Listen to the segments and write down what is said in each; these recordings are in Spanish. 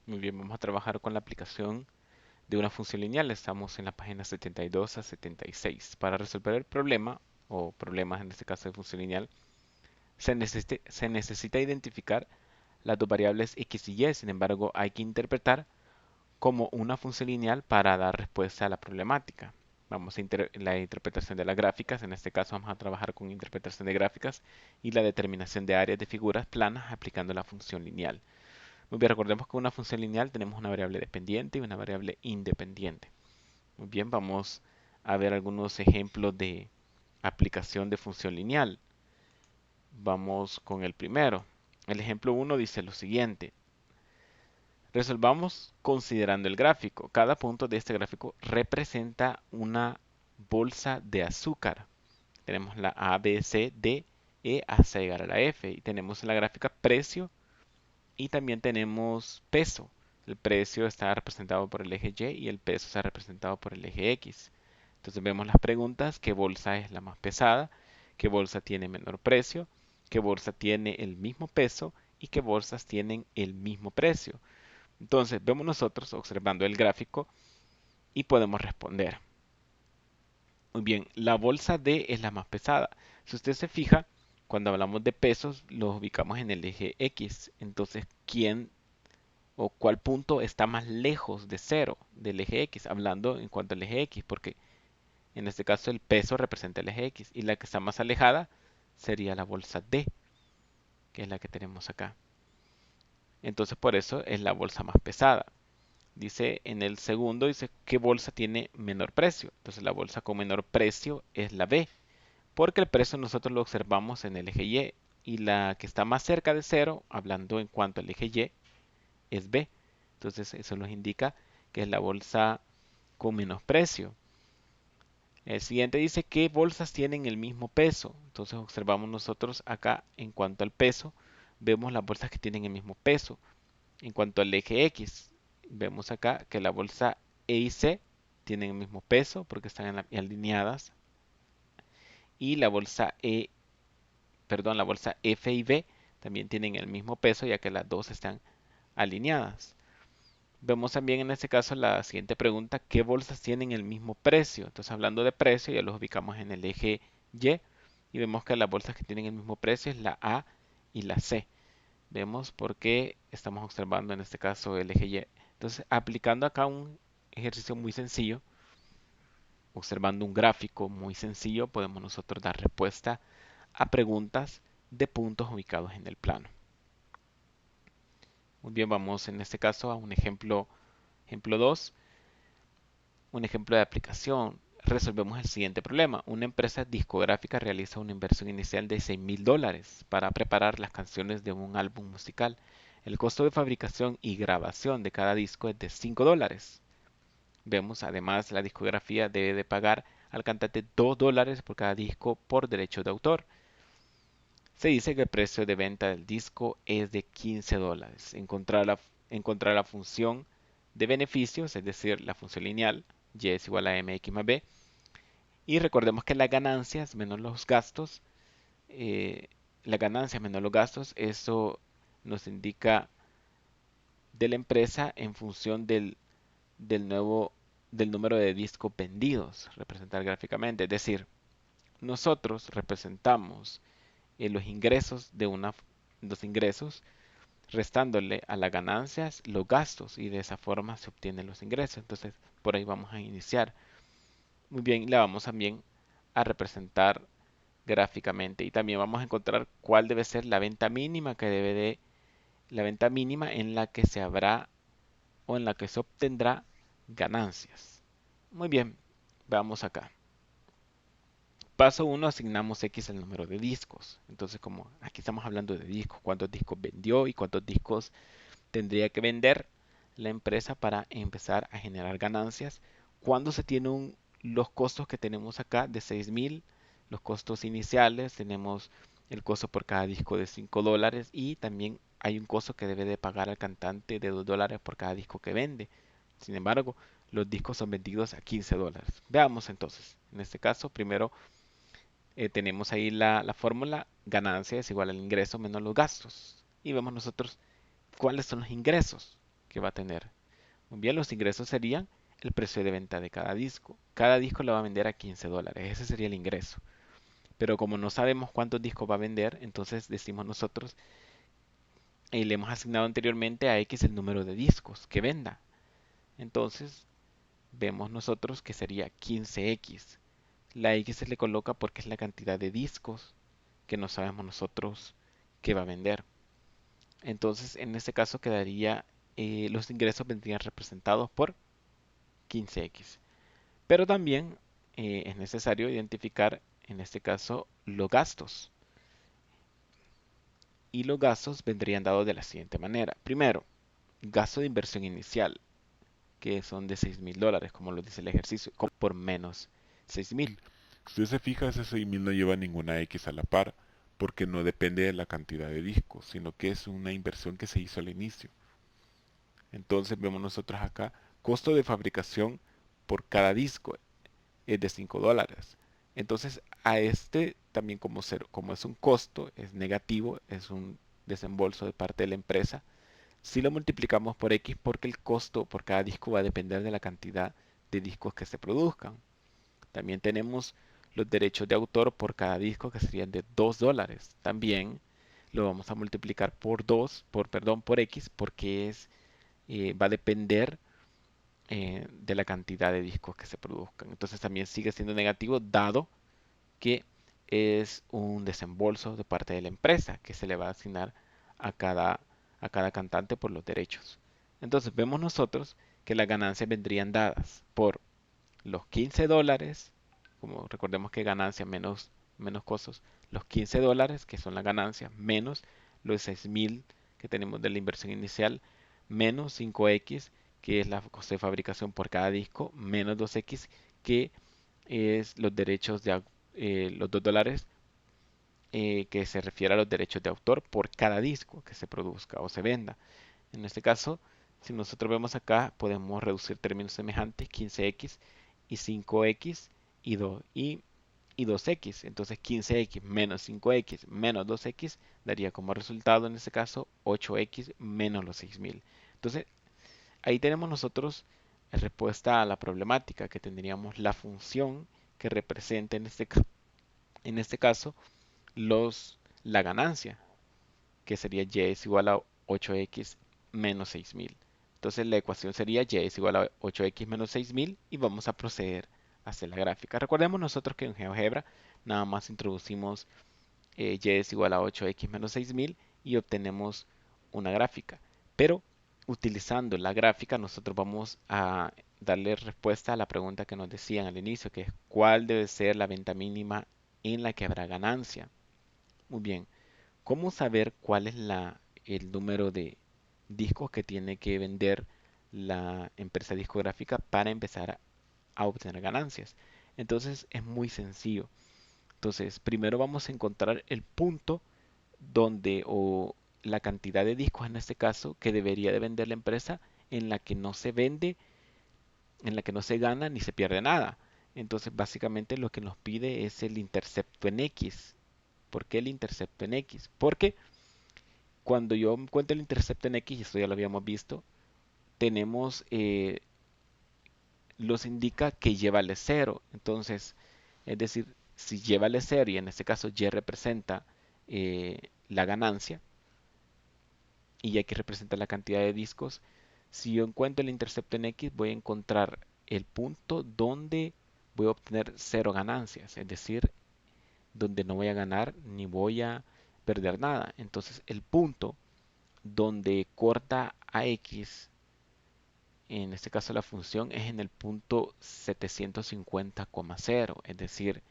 Muy bien, vamos a trabajar con la aplicación de una función lineal. Estamos en la página 72 a 76. Para resolver el problema, o problemas en este caso de función lineal, se necesita identificar las dos variables x y y. Sin embargo, hay que interpretar como una función lineal para dar respuesta a la problemática. Vamos a la interpretación de las gráficas. En este caso vamos a trabajar con interpretación de gráficas y la determinación de áreas de figuras planas aplicando la función lineal. Muy bien, recordemos que una función lineal tenemos una variable dependiente y una variable independiente. Muy bien, vamos a ver algunos ejemplos de aplicación de función lineal. Vamos con el primero. El ejemplo 1 dice lo siguiente. Resolvamos considerando el gráfico. Cada punto de este gráfico representa una bolsa de azúcar. Tenemos la A, B, C, D, E hasta llegar a la F. Y tenemos en la gráfica precio y también tenemos peso. El precio está representado por el eje Y y el peso está representado por el eje X. Entonces vemos las preguntas: ¿qué bolsa es la más pesada? ¿Qué bolsa tiene menor precio? ¿Qué bolsa tiene el mismo peso? ¿Y qué bolsas tienen el mismo precio? Entonces vemos nosotros observando el gráfico y podemos responder. Muy bien, la bolsa D es la más pesada. Si usted se fija, cuando hablamos de pesos, los ubicamos en el eje X. Entonces, ¿quién o cuál punto está más lejos de cero del eje X? Hablando en cuanto al eje X, porque en este caso el peso representa el eje X y la que está más alejada sería la bolsa D, que es la que tenemos acá. Entonces, por eso es la bolsa más pesada. Dice en el segundo, dice qué bolsa tiene menor precio. Entonces la bolsa con menor precio es la B, porque el precio nosotros lo observamos en el eje Y y la que está más cerca de cero, hablando en cuanto al eje Y, es B. Entonces eso nos indica que es la bolsa con menos precio. El siguiente dice qué bolsas tienen el mismo peso. Entonces observamos nosotros acá en cuanto al peso, vemos las bolsas que tienen el mismo peso. En cuanto al eje X, vemos acá que la bolsa E y C tienen el mismo peso porque están alineadas. Y la bolsa la bolsa F y B también tienen el mismo peso ya que las dos están alineadas. Vemos también en este caso la siguiente pregunta: ¿qué bolsas tienen el mismo precio? Entonces hablando de precio ya los ubicamos en el eje Y vemos que las bolsas que tienen el mismo precio es la A y la C. Vemos por qué estamos observando en este caso el eje Y. Entonces, aplicando acá un ejercicio muy sencillo, observando un gráfico muy sencillo, podemos nosotros dar respuesta a preguntas de puntos ubicados en el plano. Muy bien, vamos en este caso a un ejemplo 2, un ejemplo de aplicación. Resolvemos el siguiente problema. Una empresa discográfica realiza una inversión inicial de $6,000 para preparar las canciones de un álbum musical. El costo de fabricación y grabación de cada disco es de $5. Vemos además la discografía debe de pagar al cantante $2 por cada disco por derecho de autor. Se dice que el precio de venta del disco es de $15. Encontrar la función de beneficios, es decir, la función lineal, y es igual a mx más b. Y recordemos que las ganancias menos los gastos, eh, las ganancias menos los gastos, eso nos indica de la empresa en función del nuevo del número de discos vendidos, representar gráficamente. Es decir, nosotros representamos los ingresos de los ingresos restándole a las ganancias los gastos y de esa forma se obtienen los ingresos. Entonces, por ahí vamos a iniciar. Muy bien, la vamos también a representar gráficamente y también vamos a encontrar cuál debe ser la venta mínima la venta mínima en la que se habrá o en la que se obtendrá ganancias. Muy bien, vamos acá. Paso 1, asignamos X al número de discos. Entonces, como aquí estamos hablando de discos, cuántos discos vendió y cuántos discos tendría que vender la empresa para empezar a generar ganancias. Cuando se tiene los costos que tenemos acá de 6,000, los costos iniciales, tenemos el costo por cada disco de $5 y también hay un costo que debe de pagar al cantante de $2 por cada disco que vende. Sin embargo, los discos son vendidos a $15. Veamos entonces, en este caso, primero tenemos ahí la fórmula: ganancia es igual al ingreso menos los gastos. Y vemos nosotros cuáles son los ingresos que va a tener. Muy bien, los ingresos serían el precio de venta de cada disco. Cada disco lo va a vender a $15. Ese sería el ingreso. Pero como no sabemos cuántos discos va a vender, entonces decimos nosotros, y le hemos asignado anteriormente a X el número de discos que venda. Entonces vemos nosotros que sería 15X. La X se le coloca porque es la cantidad de discos que no sabemos nosotros que va a vender. Entonces en este caso quedaría, los ingresos vendrían representados por 15X. Pero también es necesario identificar en este caso los gastos. Y los gastos vendrían dados de la siguiente manera. Primero, gasto de inversión inicial, que son de $6,000, como lo dice el ejercicio, por menos 6,000. Si usted se fija, ese 6000 no lleva ninguna X a la par, porque no depende de la cantidad de discos, sino que es una inversión que se hizo al inicio. Entonces vemos nosotros acá, costo de fabricación por cada disco es de $5. Entonces a este también como es un costo, es negativo, es un desembolso de parte de la empresa, si lo multiplicamos por X porque el costo por cada disco va a depender de la cantidad de discos que se produzcan. También tenemos los derechos de autor por cada disco que serían de $2. También lo vamos a multiplicar por 2, perdón, por X porque va a depender de la cantidad de discos que se produzcan. Entonces también sigue siendo negativo dado que es un desembolso de parte de la empresa que se le va a asignar a cada cantante por los derechos. Entonces vemos nosotros que las ganancias vendrían dadas por los $15, como recordemos que ganancia menos costos, los $15 que son las ganancias, menos los 6,000 que tenemos de la inversión inicial, menos 5X que es la coste de fabricación por cada disco, menos 2X que es los derechos de los $2 que se refiere a los derechos de autor por cada disco que se produzca o se venda. En este caso, si nosotros vemos acá, podemos reducir términos semejantes, 15X y 5X y 2X. Entonces 15X menos 5X menos 2X daría como resultado en este caso 8X menos los 6,000. Entonces ahí tenemos nosotros respuesta a la problemática que tendríamos la función que representa en este caso la ganancia, que sería y es igual a 8x menos 6,000. Entonces la ecuación sería y es igual a 8x menos 6,000 y vamos a proceder a hacer la gráfica. Recordemos nosotros que en GeoGebra nada más introducimos y es igual a 8x menos 6,000 y obtenemos una gráfica. Pero utilizando la gráfica nosotros vamos a darle respuesta a la pregunta que nos decían al inicio, que es cuál debe ser la venta mínima en la que habrá ganancia. Muy bien, ¿cómo saber cuál es el número de discos que tiene que vender la empresa discográfica para empezar a obtener ganancias? Entonces es muy sencillo. Entonces, primero vamos a encontrar el punto donde o la cantidad de discos en este caso que debería de vender la empresa en la que no se vende, en la que no se gana ni se pierde nada. Entonces, básicamente lo que nos pide es el intercepto en X. ¿Por qué el intercepto en X? Porque cuando yo encuentro el intercepto en X, y esto ya lo habíamos visto, tenemos, los indica que lleva al cero. Entonces, es decir, si lleva al cero y en este caso Y representa la ganancia y X representa la cantidad de discos, si yo encuentro el intercepto en X, voy a encontrar el punto donde voy a obtener cero ganancias, es decir, donde no voy a ganar ni voy a perder nada. Entonces, el punto donde corta a X, en este caso la función, es en el punto 750,0. Es decir,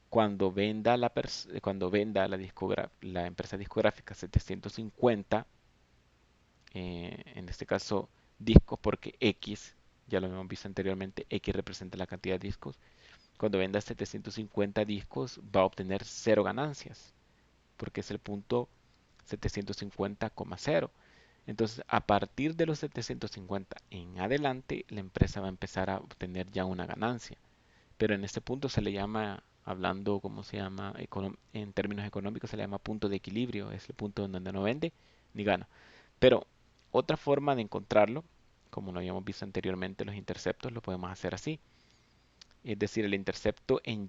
cuando venda la empresa discográfica 750, en este caso discos, porque X, ya lo hemos visto anteriormente, X representa la cantidad de discos. Cuando venda 750 discos va a obtener cero ganancias, porque es el punto 750,0. Entonces, a partir de los 750 en adelante, la empresa va a empezar a obtener ya una ganancia. Pero en este punto se le llama, hablando, ¿cómo se llama? En términos económicos se le llama punto de equilibrio. Es el punto donde no vende ni gana. Pero Otra forma de encontrarlo, como lo habíamos visto anteriormente, los interceptos lo podemos hacer así. Es decir, el intercepto en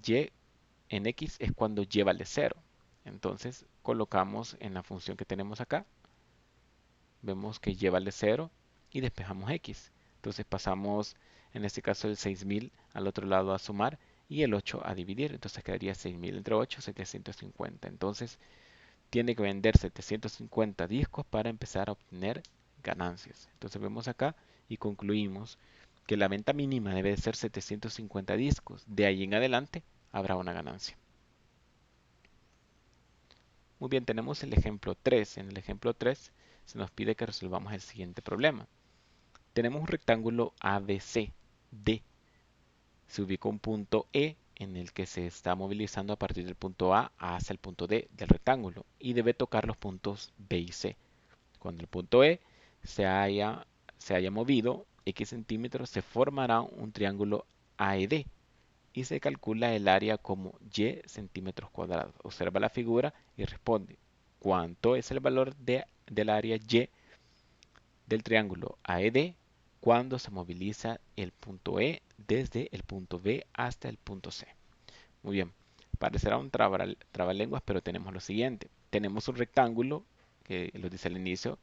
x es cuando y vale 0. Entonces colocamos en la función que tenemos acá, vemos que y vale 0 y despejamos x. Entonces pasamos, en este caso, el 6000 al otro lado a sumar y el 8 a dividir. Entonces quedaría 6000 entre 8, 750. Entonces tiene que vender 750 discos para empezar a obtener ganancias. Entonces vemos acá y concluimos que la venta mínima debe de ser 750 discos. De ahí en adelante habrá una ganancia. Muy bien, tenemos el ejemplo 3. En el ejemplo 3 se nos pide que resolvamos el siguiente problema. Tenemos un rectángulo ABC D. Se ubica un punto E en el que se está movilizando a partir del punto A hacia el punto D del rectángulo y debe tocar los puntos B y C. Cuando el punto E se haya movido X centímetros, se formará un triángulo AED y se calcula el área como Y centímetros cuadrados. Observa la figura y responde, ¿cuánto es el valor del área Y del triángulo AED cuando se moviliza el punto E desde el punto B hasta el punto C? Muy bien, parecerá un trabalenguas, pero tenemos lo siguiente. Tenemos un rectángulo, que lo dice al inicio,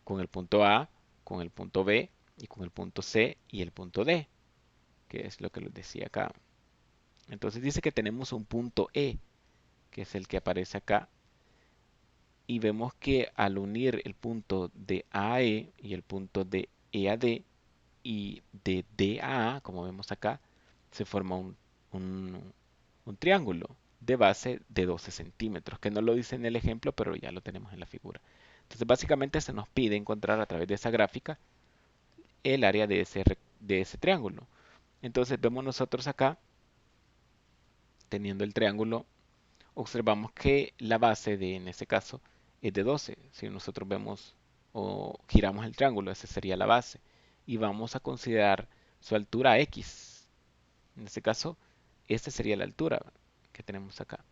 con el punto A, con el punto B y con el punto C y el punto D, que es lo que les decía acá. Entonces dice que tenemos un punto E, que es el que aparece acá, y vemos que al unir el punto de A a E y el punto de E a D y de D a A, como vemos acá, se forma un, un triángulo de base de 12 centímetros, que no lo dice en el ejemplo, pero ya lo tenemos en la figura. Entonces básicamente se nos pide encontrar a través de esa gráfica el área de ese triángulo. Entonces vemos nosotros acá, teniendo el triángulo, observamos que la base en este caso, es de 12. Si nosotros vemos o giramos el triángulo, esa sería la base. Y vamos a considerar su altura X. En este caso, esta sería la altura que tenemos acá.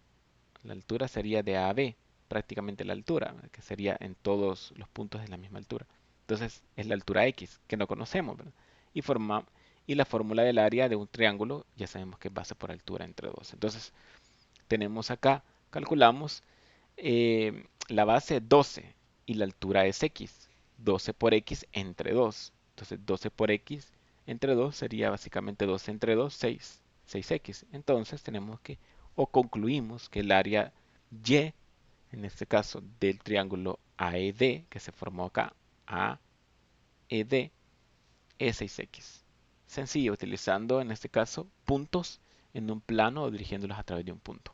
La altura sería de A a B, prácticamente la altura, que sería en todos los puntos de la misma altura. Entonces es la altura X, que no conocemos, ¿verdad? Y, y la fórmula del área de un triángulo ya sabemos que es base por altura entre 2. Entonces tenemos acá, calculamos la base 12 y la altura es X. 12 por X entre 2. Entonces 12 por X entre 2 sería básicamente 12 entre 2, 6. 6X. Entonces tenemos que, o concluimos que el área Y, en este caso del triángulo AED, que se formó acá, AED, es 6X. Sencillo, utilizando en este caso puntos en un plano o dirigiéndolos a través de un punto.